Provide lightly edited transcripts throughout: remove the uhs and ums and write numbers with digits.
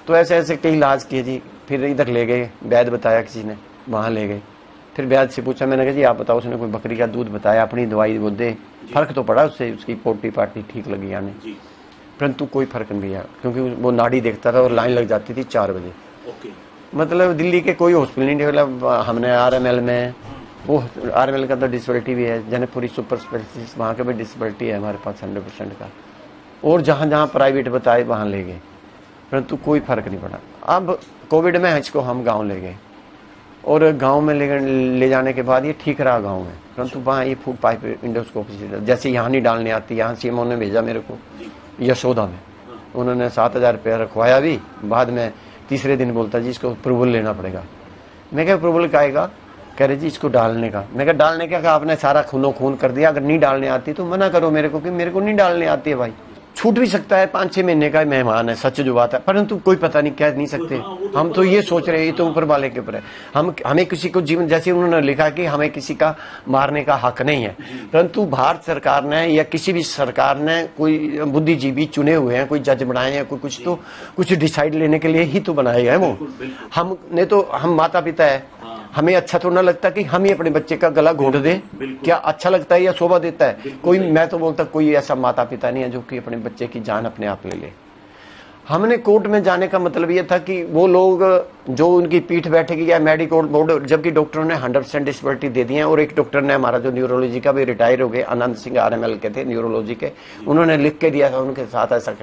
तो ऐसे ऐसे कई इलाज किए जी। फिर इधर ले गए, वैद्य बताया किसी ने, वहाँ ले गए। फिर वैद्य से पूछा, मैंने कहा जी आप बताओ, उसने कोई बकरी का दूध बताया, अपनी दवाई वो दे, फर्क तो पड़ा उससे, उसकी पोटी पाटी ठीक लगी आने, परंतु कोई फर्क नहीं आया, क्योंकि वो नाड़ी देखता था और लाइन लग जाती थी 4 बजे। मतलब दिल्ली के कोई हॉस्पिटल नहीं, मतलब हमने RML में, वो RML का तो डिसेबिलिटी भी है, जनकपुरी सुपर स्पेशलिस्ट, वहाँ का भी डिसेबिलिटी है हमारे पास 100% का, और जहाँ जहाँ प्राइवेट बताए वहाँ ले गए, परंतु कोई फर्क नहीं पड़ा। अब कोविड में इसको हम गांव ले गए, और गांव में ले जाने के बाद ये ठीक रहा गांव में, परंतु वहाँ ये फूड पाइप इंडोस्कोपी जैसे यहाँ नहीं डालने आती, यहाँ CMO ने भेजा मेरे को यशोदा में, उन्होंने 7,000 रुपया रखवाया भी, बाद में तीसरे दिन बोलता जी इसको अप्रूवल लेना पड़ेगा। मैं क्या अप्रूवल का आएगा, कह रहे जी इसको डालने का। मैं क्या डालने का, आपने सारा खूनो खून कर दिया, अगर नहीं डालने आती तो मना करो मेरे को, कि मेरे को नहीं डालने आती है भाई। छूट भी सकता है, 5-6 महीने का मेहमान है, सच जो बात है, परंतु कोई पता नहीं, कह नहीं सकते। हम तो ये सोच रहे हैं, ये तो ऊपर वाले के ऊपर है। हमें किसी को जीवन, जैसे उन्होंने लिखा कि हमें किसी का मारने का हक नहीं है, परंतु भारत सरकार ने या किसी भी सरकार ने कोई बुद्धिजीवी चुने हुए हैं, कोई जज बनाए हैं, कोई कुछ तो कुछ डिसाइड लेने के लिए ही तो बनाए हैं वो। हमने तो, हम माता पिता है, हमें अच्छा तो ना लगता कि हम ही अपने बच्चे का गला घोंट दे, क्या अच्छा लगता है या शोभा देता है? कोई, मैं तो बोलता कोई ऐसा माता पिता नहीं है जो कि अपने बच्चे की जान अपने आप ले ले। हमने कोर्ट में जाने का मतलब ये था कि वो लोग जो उनकी पीठ बैठेगी या मेडिकल बोर्ड, जबकि डॉक्टरों ने 100% डिसेबिलिटी दे दी है, और एक डॉक्टर ने हमारा जो न्यूरोलॉजी का भी रिटायर हो गए, आनंद सिंह RML के थे न्यूरोलॉजी के, उन्होंने लिख के दिया था उनके साथ, ऐसा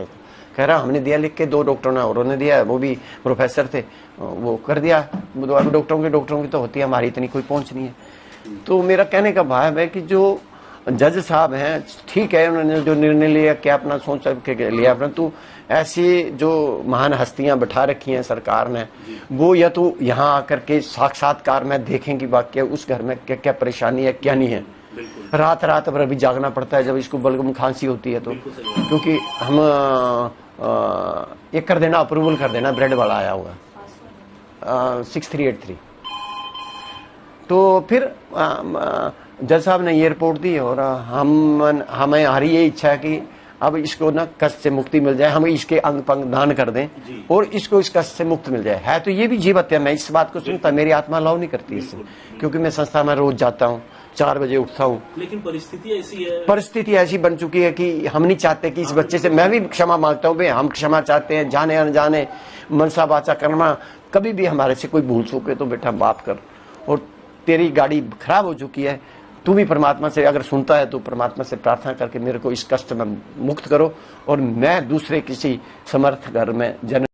कह रहा हमने दिया लिख के, 2 डॉक्टरों ने और ने दिया, वो भी प्रोफेसर थे, वो कर दिया। डॉक्टरों की तो होती है, हमारी इतनी कोई पहुंच नहीं है। तो मेरा कहने का भाव है कि जो जज साहब हैं, ठीक है उन्होंने जो निर्णय लिया क्या अपना सोच के लिया, परंतु ऐसी जो महान हस्तियां बैठा रखी हैं सरकार ने, वो या तो यहाँ आकर के साक्षात्कार में देखें कि वाकई उस घर में क्या क्या परेशानी है, क्या नहीं है। रात रात भर भी जागना पड़ता है जब इसको बलगम खांसी होती है तो, क्योंकि हम ये कर देना, अप्रूवल कर देना, ब्रेड वाला आया हुआ 6383। तो फिर जज साहब ने ये रिपोर्ट दी, और हमें हमारी ये इच्छा है कि अब इसको ना कष्ट से मुक्ति मिल जाए, हम इसके अंग पंग दान कर दें और इसको इस कष्ट से मुक्त मिल जाए। है तो ये भी जीव हत्या, मैं इस बात को सुनता, मेरी आत्मा अलाउ नहीं करती इससे, क्योंकि मैं संस्था में रोज जाता हूँ, 4 बजे उठता हूँ, लेकिन परिस्थिति ऐसी बन चुकी है कि हम नहीं चाहते कि इस बच्चे से, मैं भी क्षमा मांगता हूँ, हम क्षमा चाहते हैं, जाने अनजाने मनसा वाचा कर्मा, कभी भी हमारे से कोई भूल चूके तो बेटा माफ कर, और तेरी गाड़ी खराब हो चुकी है, तू भी परमात्मा से अगर सुनता है तो परमात्मा से प्रार्थना करके मेरे को इस कष्ट में मुक्त करो, और मैं दूसरे किसी समर्थ घर में जन्म